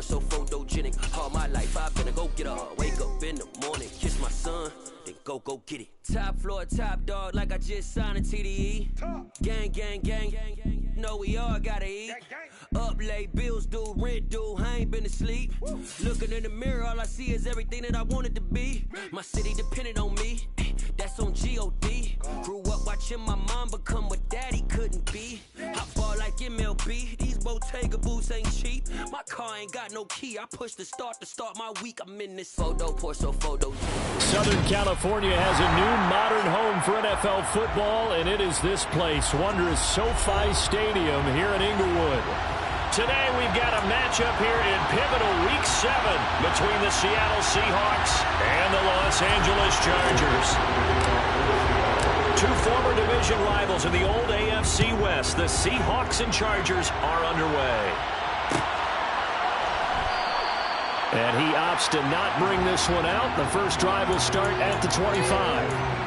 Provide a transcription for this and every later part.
so photogenic. All my life I've been a go-getter. Wake up in the morning, kiss my son, then go get it. Top floor, top dog, like I just signed a TDE. Gang, gang, gang, gang, gang. Know we all gotta eat. Up late, bills due, rent due, I ain't been asleep. Looking in the mirror, all I see is everything that I wanted to be. My city depended on me, that's on G.O.D. Grew up watching my mom become what daddy couldn't be. I ball like MLB, these Bottega boots ain't cheap. My car ain't got no key, I push the start to start my week. I'm in this photo, pour so photo. Southern California has a new modern home for NFL football, and it is this place, wondrous SoFi Stadium here in Inglewood. Today we've got a matchup here in pivotal Week 7 between the Seattle Seahawks and the Los Angeles Chargers. Two former division rivals in the old AFC West, the Seahawks and Chargers, are underway. And he opts to not bring this one out. The first drive will start at the 25.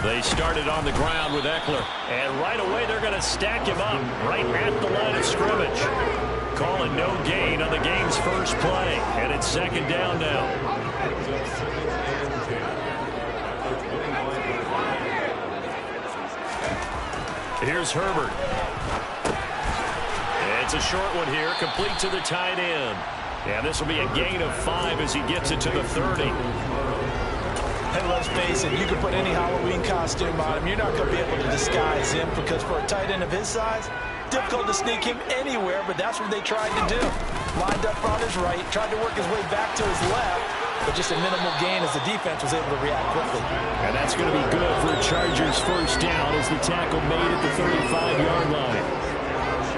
They started on the ground with Eckler, and right away they're going to stack him up right at the line of scrimmage. Calling no gain on the game's first play, and it's second down now. Here's Herbert. It's a short one here, complete to the tight end. And this will be a gain of 5 as he gets it to the 30. And let's face it, you can put any Halloween costume on him. You're not going to be able to disguise him because for a tight end of his size, difficult to sneak him anywhere, but that's what they tried to do. Lined up on his right, tried to work his way back to his left, but just a minimal gain as the defense was able to react quickly. And that's going to be good for a Chargers first down as the tackle made at the 35-yard line.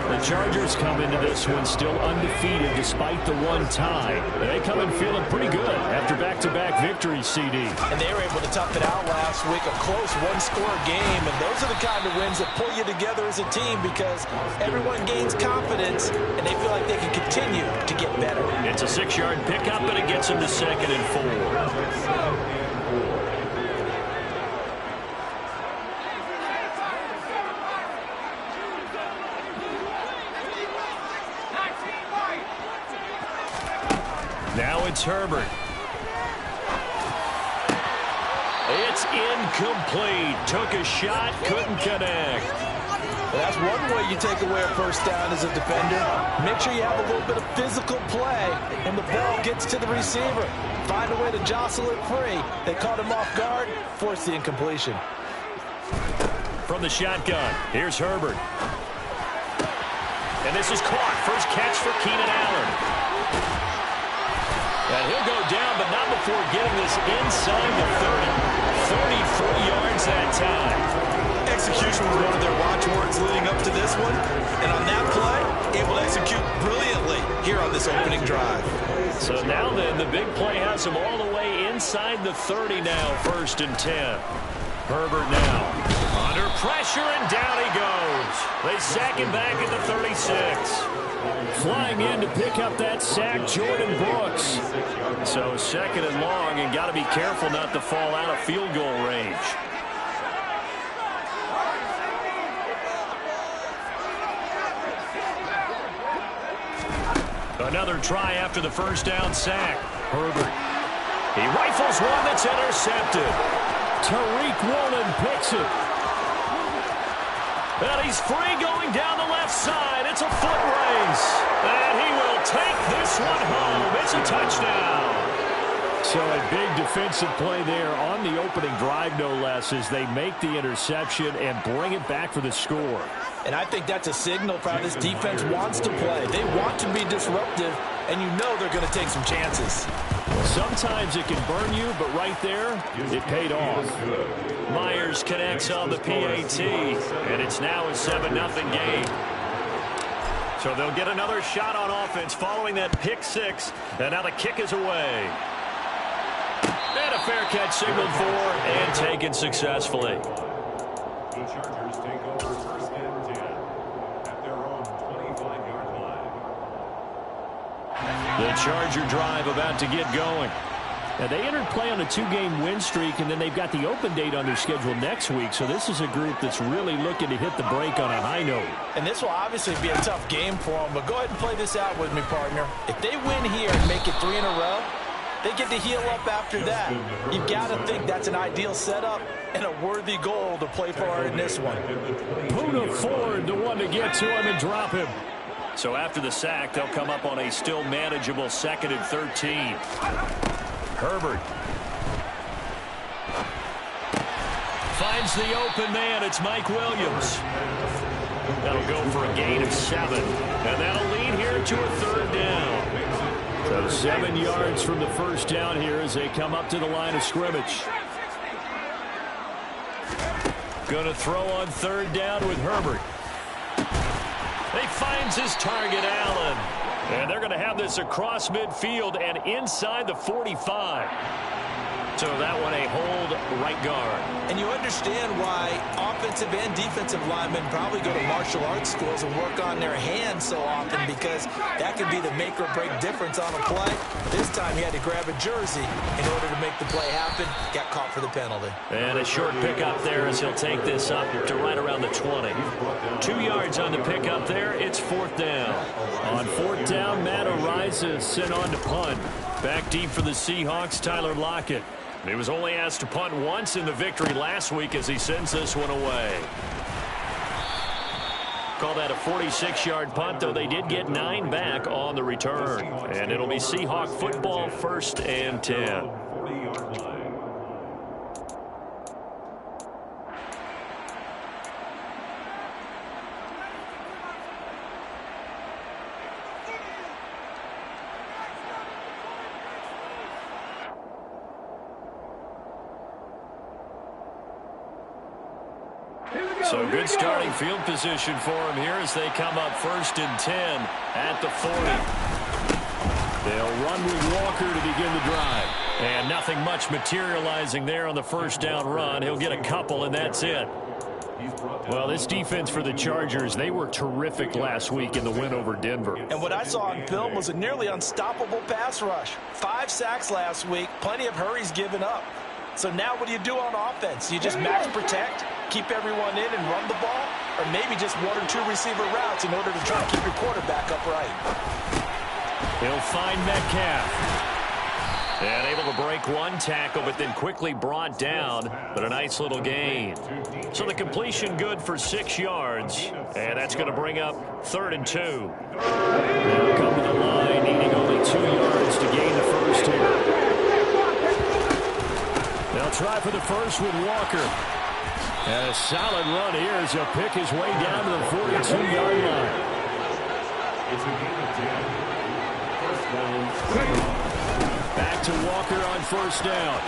The Chargers come into this one still undefeated despite the one tie. They come in feeling pretty good after back-to-back victories, CD. And they were able to tough it out last week, a close one-score game. And those are the kind of wins that pull you together as a team because everyone gains confidence and they feel like they can continue to get better. It's a 6-yard pickup, and it gets them to 2nd and 4. Now it's Herbert. It's incomplete. Took a shot, couldn't connect. That's one way you take away a first down as a defender. Make sure you have a little bit of physical play and the ball gets to the receiver. Find a way to jostle it free. They caught him off guard, forced the incompletion. From the shotgun, here's Herbert. And this is caught. First catch for Keenan Allen. And he'll go down, but not before getting this inside the 30. 33 yards that time. Execution was one one, and on that play, able to execute brilliantly here on this opening drive. So now then, the big play has him all the way inside the 30 now, 1st and 10. Herbert now under pressure, and down he goes. They sack him back at the 36. Flying in to pick up that sack, Jordan Brooks. So 2nd and long, and got to be careful not to fall out of field goal range. Another try after the 1st down sack. Herbert. He rifles one that's intercepted. Tariq Woolen picks it. And he's free going down the left side. It's a foot race. And he will take this one home. It's a touchdown. So a big defensive play there on the opening drive, no less, as they make the interception and bring it back for the score. And I think that's a signal for how this defense wants to play. They want to be disruptive, and you know they're going to take some chances. Sometimes it can burn you, but right there, it paid off. Myers connects on the PAT, and it's now a 7-0 game. So they'll get another shot on offense following that pick 6, and now the kick is away. And a fair catch signaled for and taken successfully. The Chargers take over 1st and 10 at their own 25-yard line. The Charger drive about to get going. Now, they entered play on a 2-game win streak, and then they've got the open date on their schedule next week. So this is a group that's really looking to hit the break on a high note. And this will obviously be a tough game for them, but go ahead and play this out with me, partner. If they win here and make it 3 in a row, they get to heal up after that. You've got to think that's an ideal setup and a worthy goal to play for in this one. Poona Ford, the one to get to him and drop him. So after the sack, they'll come up on a still manageable 2nd and 13. Herbert finds the open man. It's Mike Williams. That'll go for a gain of 7. And that'll lead here to a 3rd down. So 7 yards from the 1st down here as they come up to the line of scrimmage. Going to throw on 3rd down with Herbert. He finds his target, Allen. And they're going to have this across midfield and inside the 45. So that one a hold right guard. And you understand why offensive and defensive linemen probably go to martial arts schools and work on their hands so often, because that could be the make or break difference on a play. This time he had to grab a jersey in order to make the play happen. Got caught for the penalty. And a short pickup there as he'll take this up to right around the 20. 2 yards on the pickup there. It's 4th down. On 4th down, Matt Araiza sent on to punt. Back deep for the Seahawks, Tyler Lockett. He was only asked to punt once in the victory last week as he sends this one away. Call that a 46-yard punt, though they did get 9 back on the return. And it'll be Seahawk football, 1st and 10. 40-yard line. So good starting field position for him here as they come up 1st and 10 at the 40. They'll run with Walker to begin the drive. And nothing much materializing there on the 1st down run. He'll get a couple, and that's it. Well, this defense for the Chargers, they were terrific last week in the win over Denver. And what I saw on film was a nearly unstoppable pass rush. 5 sacks last week, plenty of hurries given up. So now what do you do on offense? You just max protect, keep everyone in and run the ball, or maybe just 1 or 2 receiver routes in order to try to keep your quarterback upright. He'll find Metcalf. And able to break 1 tackle, but then quickly brought down, but a nice little gain. So the completion good for 6 yards, and that's going to bring up 3rd and 2. They'll come to the line, needing only 2 yards to gain the first here. They'll try for the first with Walker. And a solid run here as he'll pick his way down to the 42-yard line. It's a gain of 10. 1st down. Back to Walker on 1st down.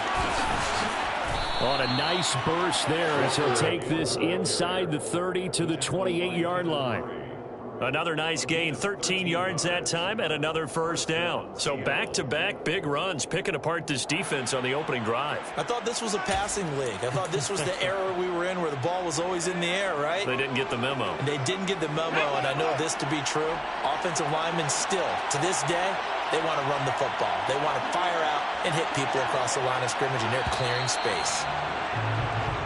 On a nice burst there as he'll take this inside the 30 to the 28-yard line. Another nice gain, 13 yards that time, and another first down. So back-to-back big runs, picking apart this defense on the opening drive. I thought this was a passing league. I thought this was the era we were in where the ball was always in the air, right? They didn't get the memo. And they didn't get the memo, and I know this to be true. Offensive linemen still, to this day, they want to run the football. They want to fire out and hit people across the line of scrimmage, and they're clearing space.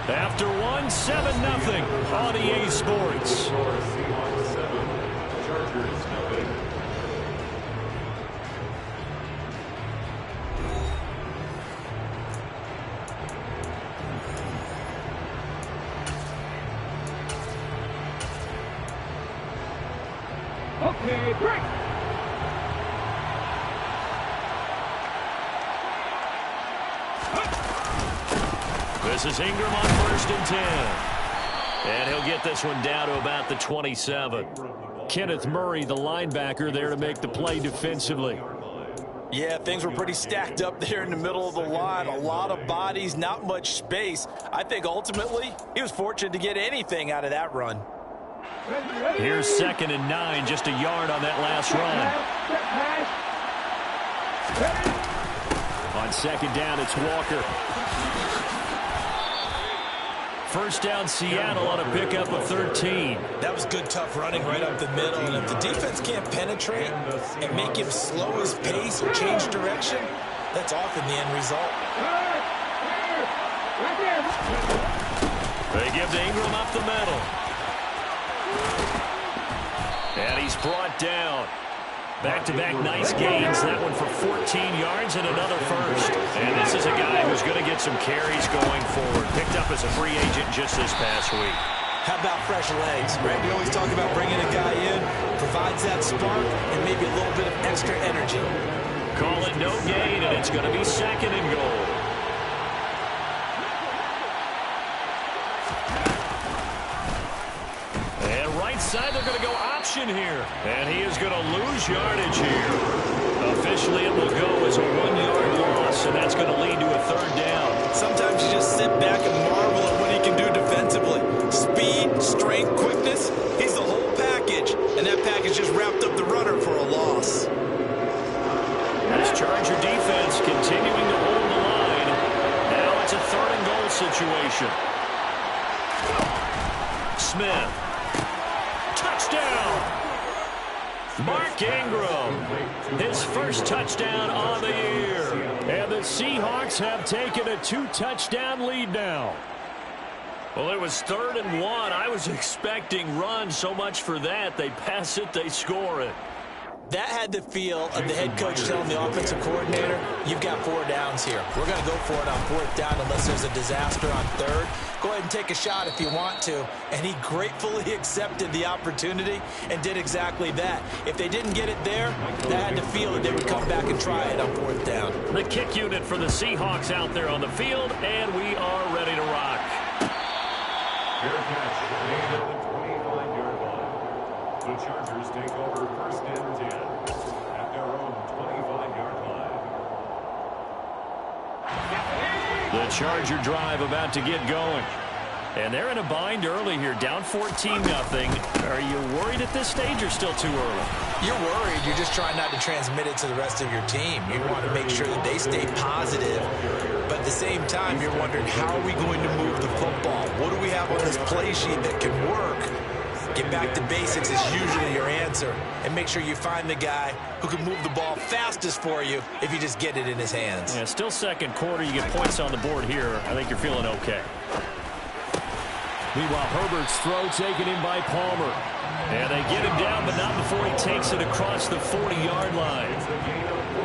After one, 7-0 on EA Sports. Okay, break. This is Ingram on 1st and 10. And he'll get this one down to about the 27. Kenneth Murray, the linebacker, there to make the play defensively. Yeah, things were pretty stacked up there in the middle of the line. A lot of bodies, not much space. I think ultimately he was fortunate to get anything out of that run. Here's 2nd and 9, just a yard on that last run. On 2nd down, it's Walker. First down, Seattle on a pickup of 13. That was good, tough running right up the middle. And if the defense can't penetrate and make him slow his pace or change direction, that's often the end result. They give to Ingram up the middle. And he's brought down. Back-to-back nice gains. That one for 14 yards and another first. And this is a guy who's going to get some carries going forward. Picked up as a free agent just this past week. How about fresh legs, right? We always talk about bringing a guy in, provides that spark and maybe a little bit of extra energy. Call it no gain, and it's going to be 2nd and goal. Side, they're going to go option here. And he is going to lose yardage here. Officially, it will go as a 1-yard loss, and that's going to lead to a 3rd down. Sometimes you just sit back and marvel at what he can do defensively. Speed, strength, quickness, he's the whole package. And that package just wrapped up the runner for a loss. This Charger defense continuing to hold the line. Now it's a 3rd and goal situation. Smith. Touchdown! Mark Ingram, his first touchdown on the year. And the Seahawks have taken a 2-touchdown lead now. Well, it was 3rd and 1. I was expecting run, so much for that. They pass it, they score it. That had the feel of the head coach telling the offensive coordinator, you've got 4 downs here. We're going to go for it on 4th down unless there's a disaster on 3rd. Go ahead and take a shot if you want to. And he gratefully accepted the opportunity and did exactly that. If they didn't get it there, they had to feel that they would come back and try it on 4th down. The kick unit for the Seahawks out there on the field, and we are ready to rock. Fair catch made at the 25-yard line. The Chargers take over 1st and 10 at their own 25-yard line. The Charger drive about to get going. And they're in a bind early here, down 14-0. Are you worried at this stage or still too early? You're worried. You're just trying not to transmit it to the rest of your team. You want to make sure that they stay positive. But at the same time, you're wondering, how are we going to move the football? What do we have on this play sheet that can work? Get back to basics is usually your answer. And make sure you find the guy who can move the ball fastest for you if you just get it in his hands. Yeah, still 2nd quarter. You get points on the board here. I think you're feeling okay. Meanwhile, Herbert's throw taken in by Palmer. And they get him down, but not before he takes it across the 40-yard line.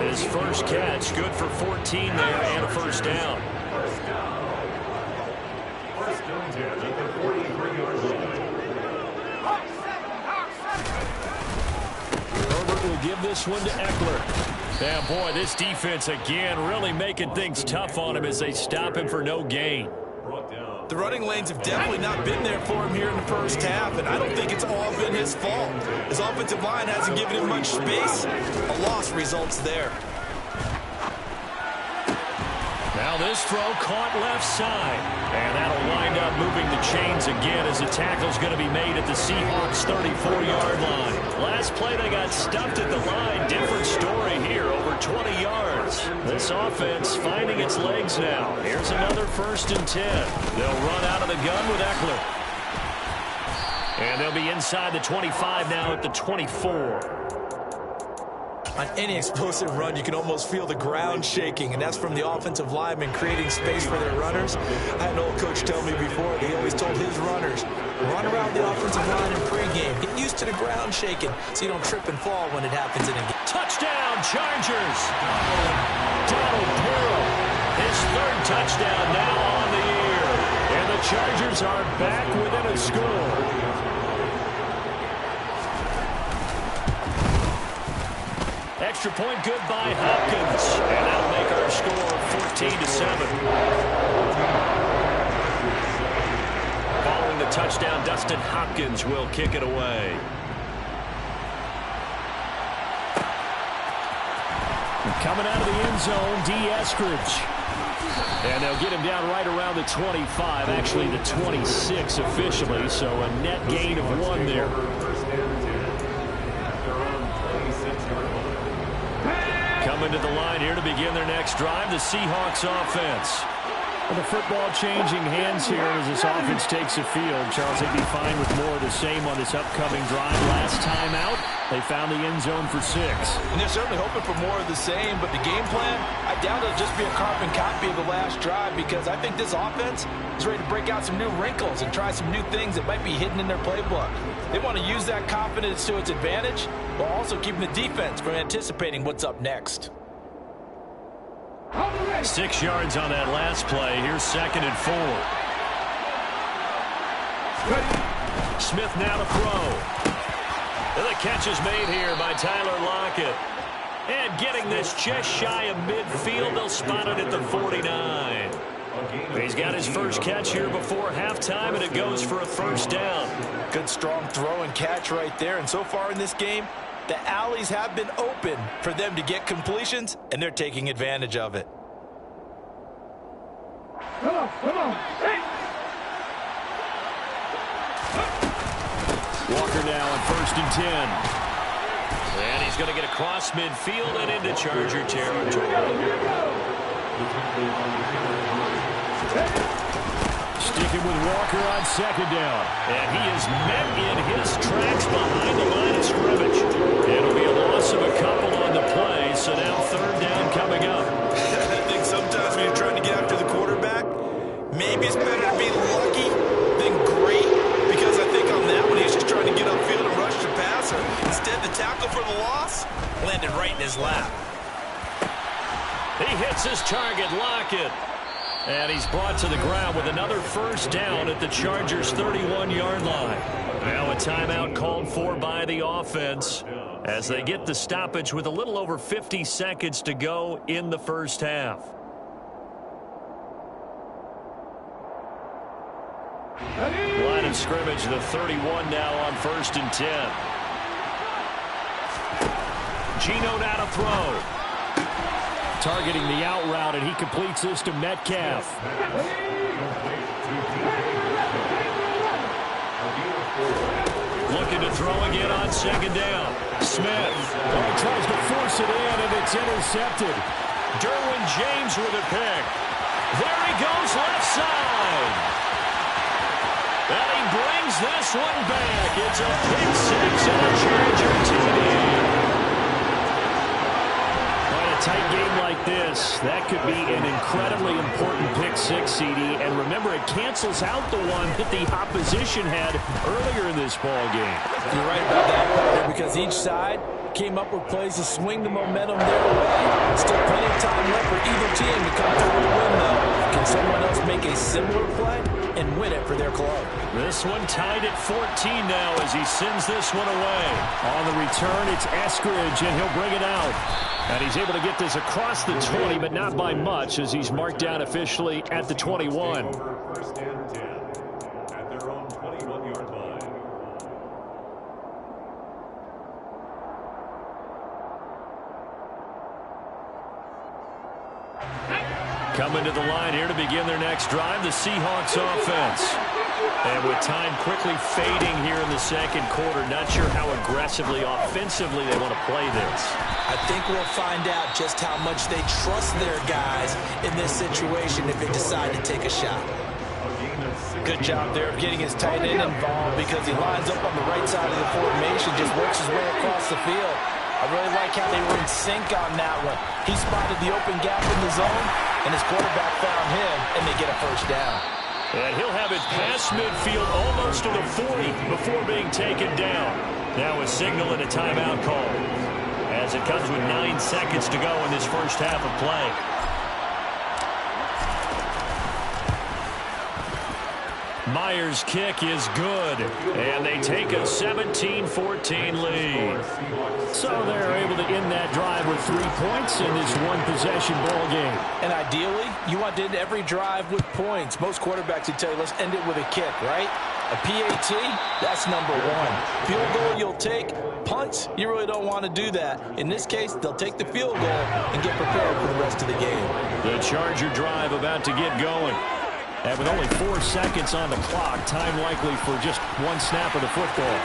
His first catch, good for 14 there, and a 1st down. 1st and 10 at the 43-yard line. Herbert will give this one to Eckler. Yeah, boy, this defense again really making things tough on him as they stop him for no gain. The running lanes have definitely not been there for him here in the first half, and I don't think it's all been his fault. His offensive line hasn't given him much space. A loss results there. Now this throw caught left side. And that'll wind up moving the chains again as the tackle's going to be made at the Seahawks 34-yard line. Last play they got stuffed at the line. Different story here, over 20 yards. This offense finding its legs now. Here's another 1st and 10. They'll run out of the gun with Eckler. And they'll be inside the 25 now at the 24. On any explosive run, you can almost feel the ground shaking, and that's from the offensive linemen creating space for their runners. I had an old coach tell me before, he always told his runners, run around the offensive line in pregame. Get used to the ground shaking so you don't trip and fall when it happens in a game. Touchdown, Chargers! Donald Pearl, his 3rd touchdown now on the year. And the Chargers are back within a score. Extra point good by Hopkins. And that'll make our score 14-7. Following the touchdown, Dustin Hopkins will kick it away. Coming out of the end zone, D. Eskridge. And they'll get him down right around the 25, actually the 26 officially, so a net gain of 1 there. Coming to the line here to begin their next drive, the Seahawks offense. Well, the football changing hands here as this offense takes the field. Charles, they'd be fine with more of the same on this upcoming drive. Last time out, they found the end zone for 6. And they're certainly hoping for more of the same, but the game plan, I doubt it'll just be a carbon copy of the last drive, because I think this offense is ready to break out some new wrinkles and try some new things that might be hidden in their playbook. They want to use that confidence to its advantage, while also keeping the defense from anticipating what's up next. 6 yards on that last play. Here's 2nd and 4. Smith now to throw. And the catch is made here by Tyler Lockett. And getting this just shy of midfield, they'll spot it at the 49. He's got his first catch here before halftime, and it goes for a 1st down. Good strong throw and catch right there. And so far in this game, the alleys have been open for them to get completions, and they're taking advantage of it. Come on. Hey. Walker now on 1st and 10. And he's going to get across midfield and into Charger territory. Sticking with Walker on 2nd down. And he is met in his tracks behind the line of scrimmage. It'll be a loss of a couple on the play, so now 3rd down coming up. I think sometimes when you're trying to get after the quarterback, maybe it's better to be lucky than great, because I think on that one he's just trying to get upfield and rush the passer. Instead, the tackle for the loss landed right in his lap. He hits his target, Lockett. And he's brought to the ground with another 1st down at the Chargers' 31-yard line. Now a timeout called for by the offense as they get the stoppage with a little over 50 seconds to go in the 1st half. Line of scrimmage, the 31 now on 1st and 10. Geno now to throw. Targeting the out route, and he completes this to Metcalf. Looking to throw again on 2nd down. Smith tries to force it in, and it's intercepted. Derwin James with a pick. There he goes, left side. And he brings this one back. It's a pick 6 and a Charger TD. A tight game like this, that could be an incredibly important pick 6, CD. And remember, it cancels out the one that the opposition had earlier in this ball game. You're right about that, because each side came up with plays to swing the momentum their way. Still plenty of time left for either team to come through and win, though. Can someone else make a similar play and win it for their club? This one tied at 14 now as he sends this one away. On the return, it's Eskridge, and he'll bring it out. And he's able to get this across the 20, but not by much, as he's marked down officially at the 21. 1st and 10 at their own 21-yard line. Coming to the line here to begin their next drive, the Seahawks offense. And with time quickly fading here in the second quarter, not sure how aggressively, offensively they want to play this. I think we'll find out just how much they trust their guys in this situation if they decide to take a shot. Good job there of getting his tight end involved because he lines up on the right side of the formation, just works his way across the field. I really like how they were in sync on that one. He spotted the open gap in the zone, and his quarterback found him, and they get a first down. And he'll have it past midfield almost to the 40 before being taken down. Now a signal and a timeout call as it comes with 9 seconds to go in this first half of play. Myers' kick is good, and they take a 17-14 lead. So they're able to end that drive with 3 points in this one-possession ball game. And ideally, you want to end every drive with points. Most quarterbacks would tell you, let's end it with a kick, right? A PAT, that's number 1. Field goal you'll take. Punts, you really don't want to do that. In this case, they'll take the field goal and get prepared for the rest of the game. The Charger drive about to get going. And with only 4 seconds on the clock, time likely for just 1 snap of the football.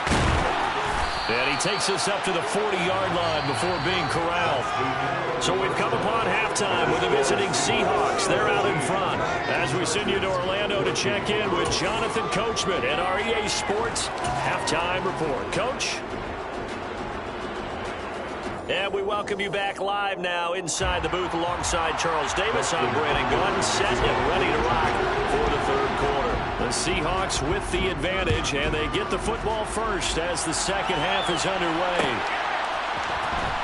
And he takes us up to the 40-yard line before being corralled. So we've come upon halftime with the visiting Seahawks. They're out in front as we send you to Orlando to check in with Jonathan Coachman at our EA Sports Halftime Report. Coach? And we welcome you back live now inside the booth alongside Charles Davis. I'm Brandon Gaudin, set and ready to rock for the third quarter. The Seahawks with the advantage, and they get the football first as the second half is underway.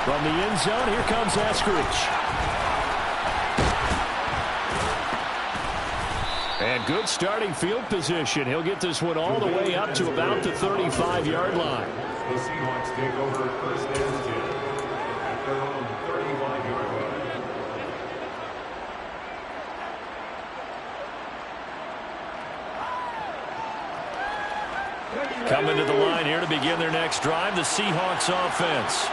From the end zone, here comes Eskridge. And good starting field position. He'll get this one all the way up to about the 35-yard line. The Seahawks take over first and 10. Their own 35-yard line. Coming to the line here to begin their next drive, the Seahawks offense.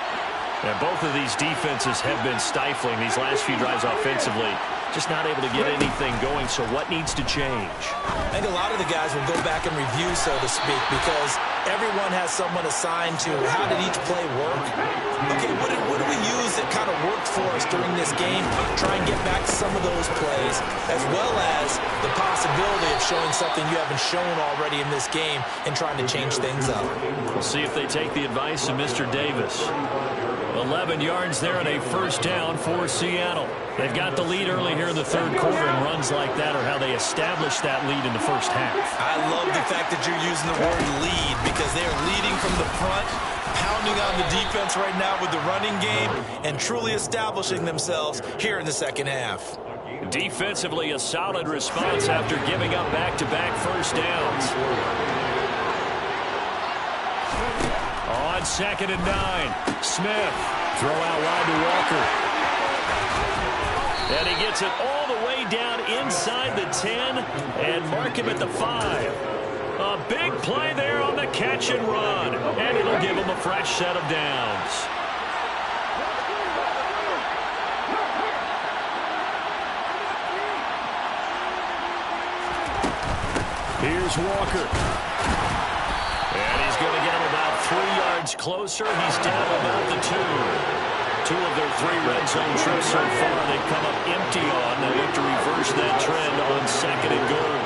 And both of these defenses have been stifling these last few drives offensively. Just not able to get anything going, so what needs to change? I think a lot of the guys will go back and review, so to speak, because everyone has someone assigned to how did each play work. Okay, what do we use that kind of worked for us during this game? Try and get back to some of those plays, as well as the possibility of showing something you haven't shown already in this game and trying to change things up. We'll see if they take the advice of Mr. Davis. 11 yards there and a first down for Seattle. They've got the lead early here in the third quarter, and runs like that are how they establish that lead in the first half. I love the fact that you're using the word lead because they are leading from the front, pounding on the defense right now with the running game, and truly establishing themselves here in the second half. Defensively, a solid response after giving up back-to-back first downs. On 2nd and 9, Smith. Throw out wide to Walker. And he gets it all the way down inside the 10 and mark him at the 5. A big play there on the catch and run. And it'll give him a fresh set of downs. Here's Walker. And he's going to get him about 3 yards closer. He's down about the 2. 2 of their 3 red zone trips so far they've come up empty on. They look to reverse that trend on 2nd and goal.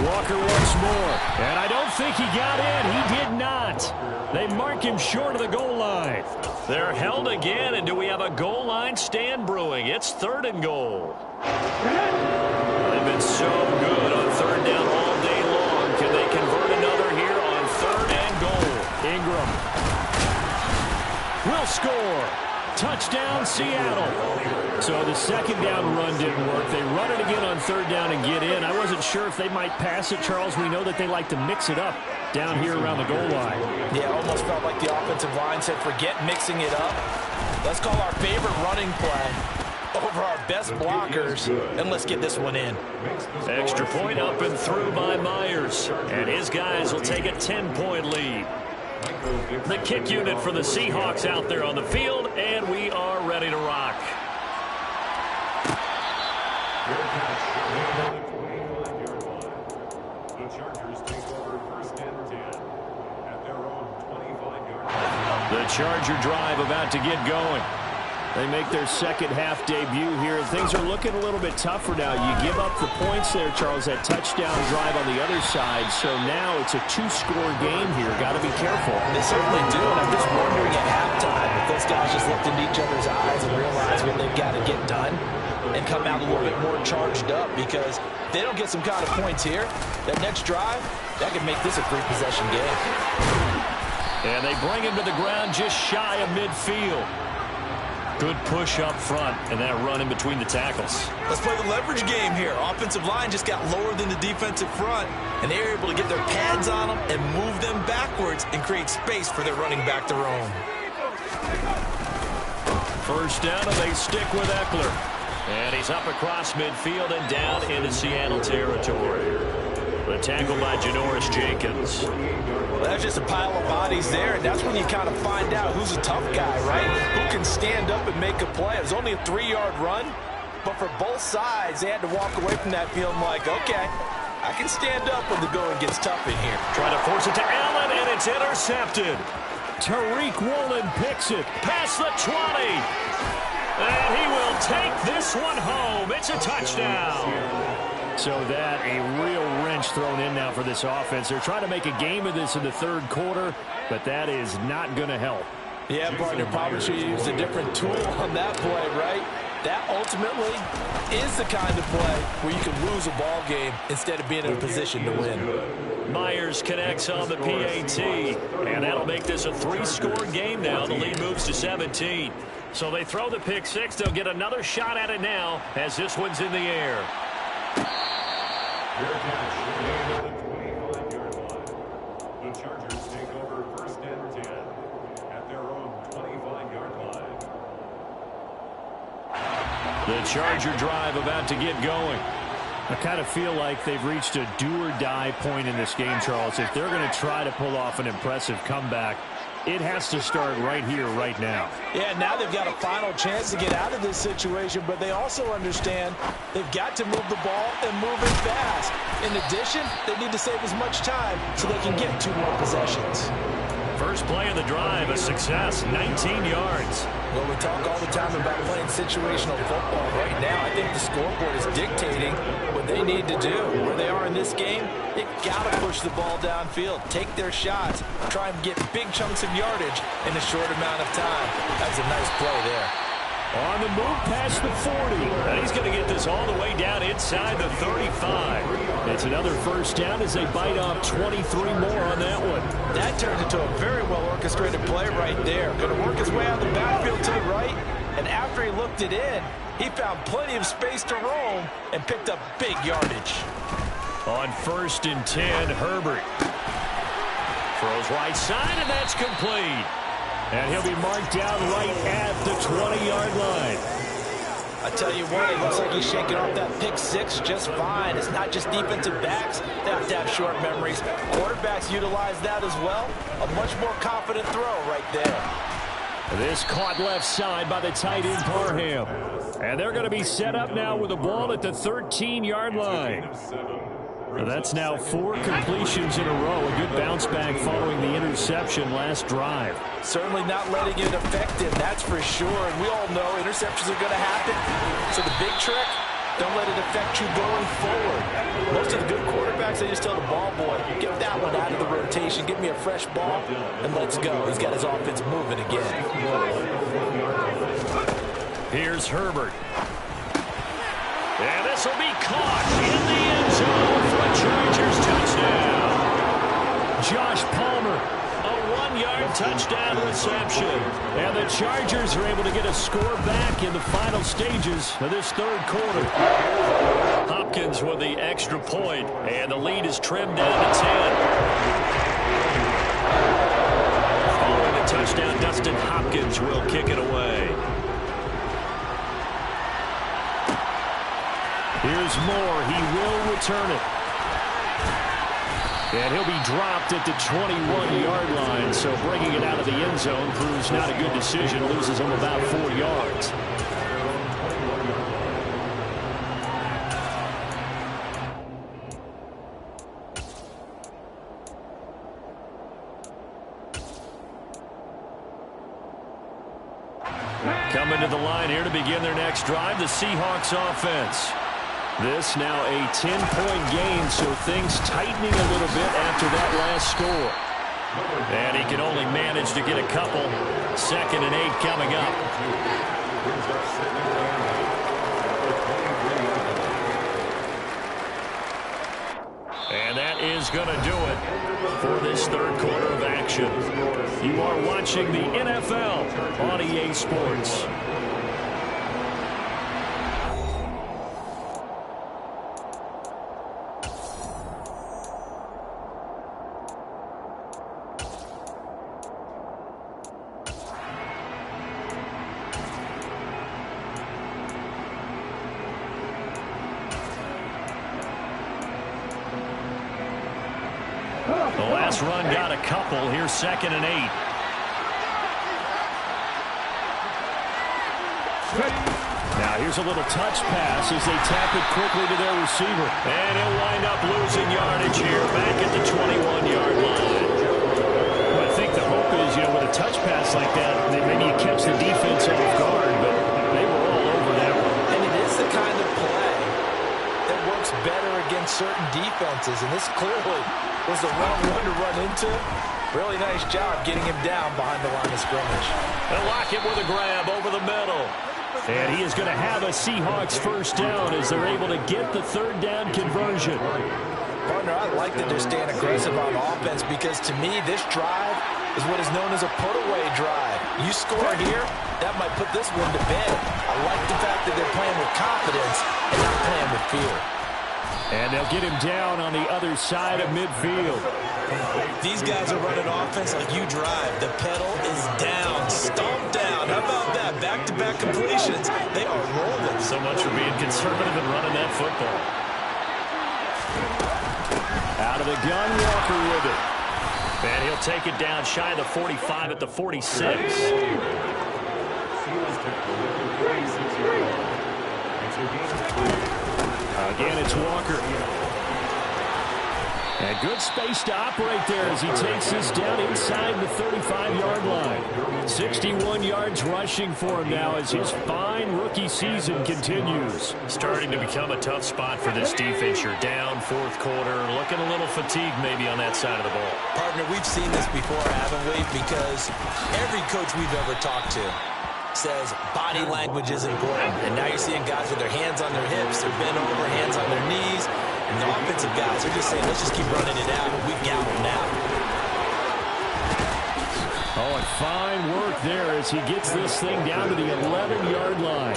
Walker once more, and I don't think he got in. He did not. They mark him short of the goal line. They're held again, and do we have a goal line stand brewing? It's 3rd and goal. They've been so good on 3rd down all day long. Can they convert another here on 3rd and goal? Ingram will score. Touchdown, Seattle. So the 2nd down run didn't work. They run it again on 3rd down and get in. I wasn't sure if they might pass it, Charles. We know that they like to mix it up down here around the goal line. Yeah, almost felt like the offensive line said, forget mixing it up. Let's call our favorite running play over our best blockers, and let's get this one in. Extra point up and through by Myers. And his guys will take a 10-point lead. The kick unit for the Seahawks out there on the field, and we are ready to rock. The Charger drive about to get going. They make their second half debut here, and things are looking a little bit tougher now. You give up the points there, Charles, that touchdown drive on the other side. So now it's a two-score game here. Got to be careful. They certainly do, and I'm just wondering at halftime if those guys just looked into each other's eyes and realized what they've got to get done and come out a little bit more charged up, because if they don't get some kind of points here, that next drive, that could make this a three-possession game. And they bring him to the ground just shy of midfield. Good push up front, and that run in between the tackles. Let's play the leverage game here. Offensive line just got lower than the defensive front, and they were able to get their pads on them and move them backwards and create space for their running back to roam. First down, and they stick with Eckler. And he's up across midfield and down into Seattle territory. The tackle by Janoris Jenkins. Well, that's just a pile of bodies there, and that's when you kind of find out who's a tough guy, right? Who can stand up and make a play. It was only a 3-yard run, but for both sides, they had to walk away from that feeling like, okay, I can stand up when the going gets tough in here. Trying to force it to Allen, and it's intercepted. Tariq Woolen picks it past the 20. And he will take this one home. It's a touchdown. So that a real wrench thrown in now for this offense. They're trying to make a game of this in the third quarter, but that is not going to help. Yeah, partner, probably should use a different tool on that play, right? That ultimately is the kind of play where you can lose a ball game instead of being in a position to win. Myers connects on the PAT, and that'll make this a 3-score game now. The lead moves to 17. So they throw the pick six. They'll get another shot at it now as this one's in the air. Fair catch made at the 25-yard line. The Chargers take over first and 10 at their own 25-yard line. The Charger drive about to get going. I kind of feel like they've reached a do-or-die point in this game, Charles. If they're going to try to pull off an impressive comeback, it has to start right here, right now. Yeah, now they've got a final chance to get out of this situation, but they also understand they've got to move the ball and move it fast. In addition, they need to save as much time so they can get 2 more possessions. First play of the drive, a success, 19 yards. Well, we talk all the time about playing situational football. Right now, I think the scoreboard is dictating what they need to do. Where they are in this game, they've got to push the ball downfield, take their shots, try and get big chunks of yardage in a short amount of time. That's a nice play there. On the move past the 40. And he's going to get this all the way down inside the 35. It's another first down as they bite off 23 more on that one. That turned into a very well-orchestrated play right there. Going to work his way out of the backfield to the right. And after he looked it in, he found plenty of space to roam and picked up big yardage. On first and 10, Herbert throws right side, and that's complete. And he'll be marked down right at the 20-yard line. I tell you what, it looks like he's shaking off that pick six just fine. It's not just defensive backs that have to have short memories. Quarterbacks utilize that as well. A much more confident throw right there. This caught left side by the tight end Parham. And they're going to be set up now with the ball at the 13-yard line. That's now 4 completions in a row. A good bounce back following the interception last drive. Certainly not letting it affect him, that's for sure. And we all know interceptions are going to happen. So the big trick, don't let it affect you going forward. Most of the good quarterbacks, they just tell the ball boy, get that one out of the rotation, give me a fresh ball, and let's go. He's got his offense moving again. Here's Herbert. And this will be caught in the end zone for a Chargers touchdown. Josh Palmer, a 1-yard touchdown reception. And the Chargers are able to get a score back in the final stages of this third quarter. Hopkins with the extra point, and the lead is trimmed down to 10. Following the touchdown, Dustin Hopkins will kick it away. there's more. He will return it. And he'll be dropped at the 21-yard line. So bringing it out of the end zone proves not a good decision. Loses him about 4 yards. Coming to the line here to begin their next drive, the Seahawks offense. This now a 10-point game, so things tightening a little bit after that last score. And he can only manage to get a couple. 2nd and 8 coming up. And that is going to do it for this third quarter of action. You are watching the NFL on EA Sports. The last run got a couple. Here's 2nd and 8. Now here's a little touch pass as they tap it quickly to their receiver. And he'll wind up losing yardage here back at the 21-yard line. Well, I think the hope is, with a touch pass like that, that maybe you catch the defense off guard, but they were all over that one. And it is the kind of play that works better against certain defenses, and this clearly was the wrong one to run into. Really nice job getting him down behind the line of scrimmage. And Lockett with a grab over the middle. And he is going to have a Seahawks first down as they're able to get the third down conversion. Partner, I like that they're staying aggressive on offense because to me this drive is what is known as a put-away drive. You score here, that might put this one to bed. I like the fact that they're playing with confidence and not playing with fear. And they'll get him down on the other side of midfield. These guys are running offense like you drive. The pedal is down, stomped down. How about that? Back-to-back completions. They are rolling. So much for being conservative and running that football. Out of the gun, Walker with it. And he'll take it down shy of the 45 at the 46. Again, it's Walker. And good space to operate there as he takes this down inside the 35-yard line. 61 yards rushing for him now as his fine rookie season continues. Starting to become a tough spot for this defense. You're down fourth quarter, looking a little fatigued maybe on that side of the ball. Partner, we've seen this before, haven't we? Because every coach we've ever talked to says body language is important. And now you're seeing guys with their hands on their hips, they're bent over, hands on their knees. And the offensive guys are just saying, let's just keep running it out. We've got them now. Oh, and fine work there as he gets this thing down to the 11-yard line.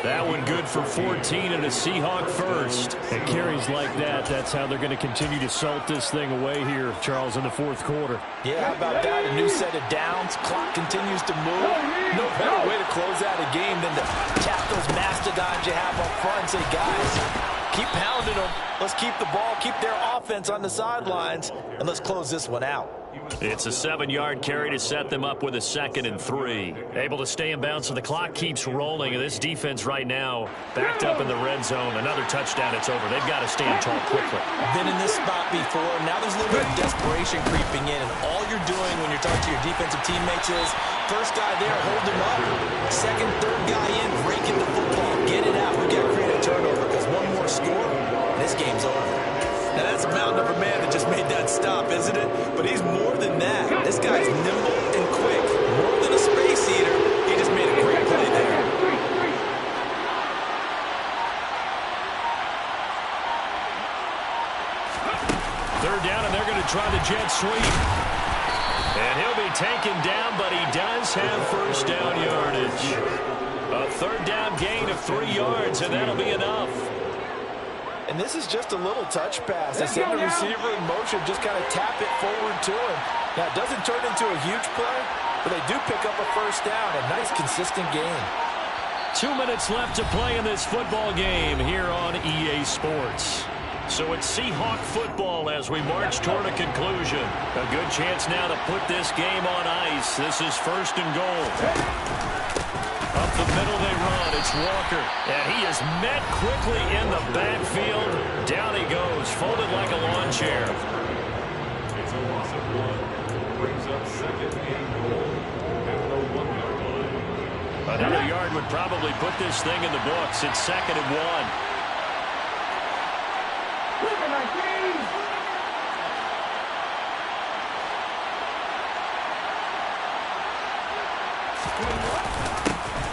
That one good for 14 and a Seahawk first. And carries like that, that's how they're going to continue to salt this thing away here, Charles, in the fourth quarter. Yeah, how about that? A new set of downs. Clock continues to move. No better way to close out a game than to tap those mastodons you have up front and say, guys, keep pounding them. Let's keep the ball, keep their offense on the sidelines, and let's close this one out. It's a 7-yard carry to set them up with a 2nd and 3. Able to stay in bounds, so the clock keeps rolling. And this defense right now backed up in the red zone. Another touchdown, it's over. They've got to stand tall quickly. Been in this spot before. Now there's a little bit of desperation creeping in. And all you're doing when you're talking to your defensive teammates is, first guy there, hold him up. Second, third guy in, break in the football. Get it out. We've got to create a turnover because one more score, this game's over. Now, that's a mountain of a man that just made that stop, isn't it? But he's more than that. This guy's nimble and quick. More than a space eater. He just made a great play there. Third down, and they're going to try the jet sweep. And he'll be taken down, but he does have first down yardage. A third down gain of 3 yards, and that'll be enough. And this is just a little touch pass. They send the receiver in motion, just kind of tap it forward to him. Now, it doesn't turn into a huge play, but they do pick up a first down. A nice, consistent gain. 2 minutes left to play in this football game here on EA Sports. So it's Seahawk football as we march toward a conclusion. A good chance now to put this game on ice. This is 1st and goal. Up the middle they run. It's Walker. And he is met quickly in the backfield. Down he goes, folded like a lawn chair. It's a loss of 1. Brings up 2nd and goal at the 1-yard line. Another yard would probably put this thing in the books. It's 2nd and 1.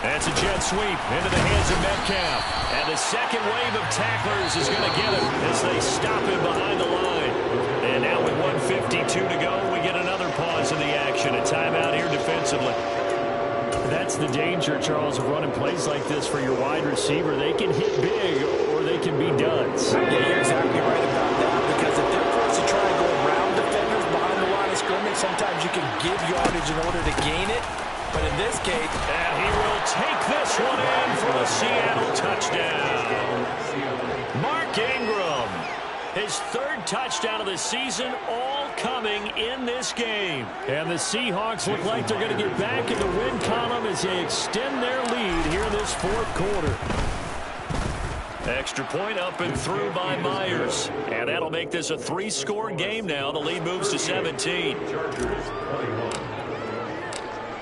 That's a jet sweep into the hands of Metcalf. And the second wave of tacklers is going to get him as they stop him behind the line. And now with 1:52 to go, we get another pause in the action. A timeout here defensively. That's the danger, Charles, of running plays like this for your wide receiver. They can hit big or they can be duds. Yeah, you're exactly right about that, because if they're forced to try and go around defenders behind the line of scrimmage, sometimes you can give yardage in order to gain it. But in this case, and he will take this one in for a Seattle touchdown. Mark Ingram, his 3rd touchdown of the season, all coming in this game. And the Seahawks look like they're going to get back in the win column as they extend their lead here in this 4th quarter. Extra point up and through by Myers. And that'll make this a 3-score game now. The lead moves to 17.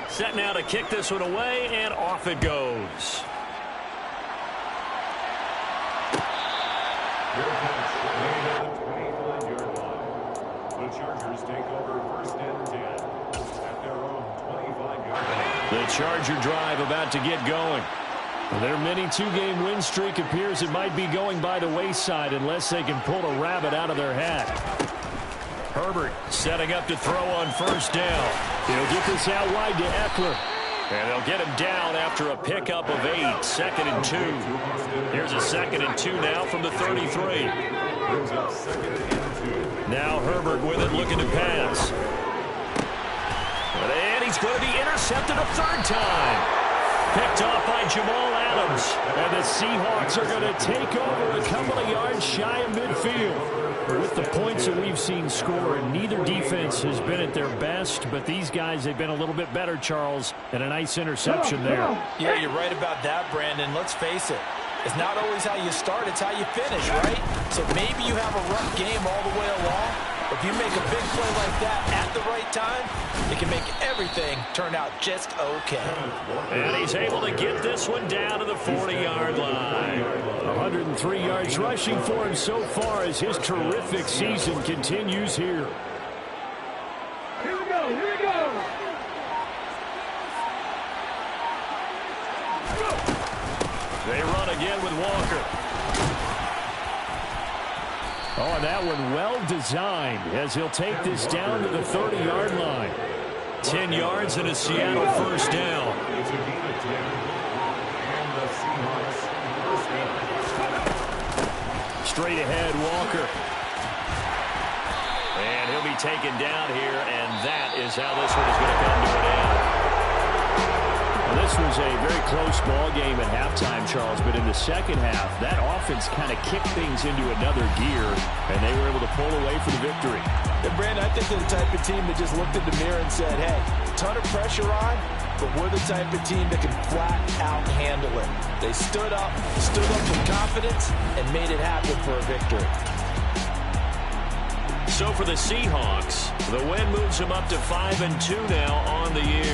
Set now to kick this one away, and off it goes. The Chargers take over 1st and 10 at their own 25-yard line. The Charger drive about to get going. Their mini 2-game win streak appears it might be going by the wayside unless they can pull a rabbit out of their hat. Herbert setting up to throw on 1st down. He'll get this out wide to Eckler. And they'll get him down after a pickup of 8. 2nd and 2. Here's a 2nd and 2 now from the 33. Now Herbert with it, looking to pass. And he's going to be intercepted a 3rd time. Picked off by Jamal Adams. And the Seahawks are going to take over a couple of yards shy of midfield. With the points that we've seen scored, neither defense has been at their best, but these guys have been a little bit better, Charles, and a nice interception there. Yeah, you're right about that, Brandon. Let's face it. It's not always how you start, it's how you finish, right? So maybe you have a rough game all the way along. If you make a big play like that at the right time, it can make everything turn out just okay. And he's able to get this one down to the 40-yard line. 103 yards rushing for him so far as his terrific season continues here. Here we go, here we go. They run again with Walker. Oh, and that one well designed as he'll take this down to the 30-yard line. 10 yards and a Seattle 1st down. It's a gain of 10. And the Seahawks 1st down. Straight ahead, Walker. And he'll be taken down here, and that is how this one is going to come to an end. This was a very close ball game at halftime, Charles, but in the second half, that offense kind of kicked things into another gear, and they were able to pull away for the victory. And Brandon, I think they're the type of team that just looked in the mirror and said, hey, ton of pressure on, but we're the type of team that can flat out handle it. They stood up with confidence, and made it happen for a victory. So for the Seahawks, the win moves them up to 5-2 now on the year.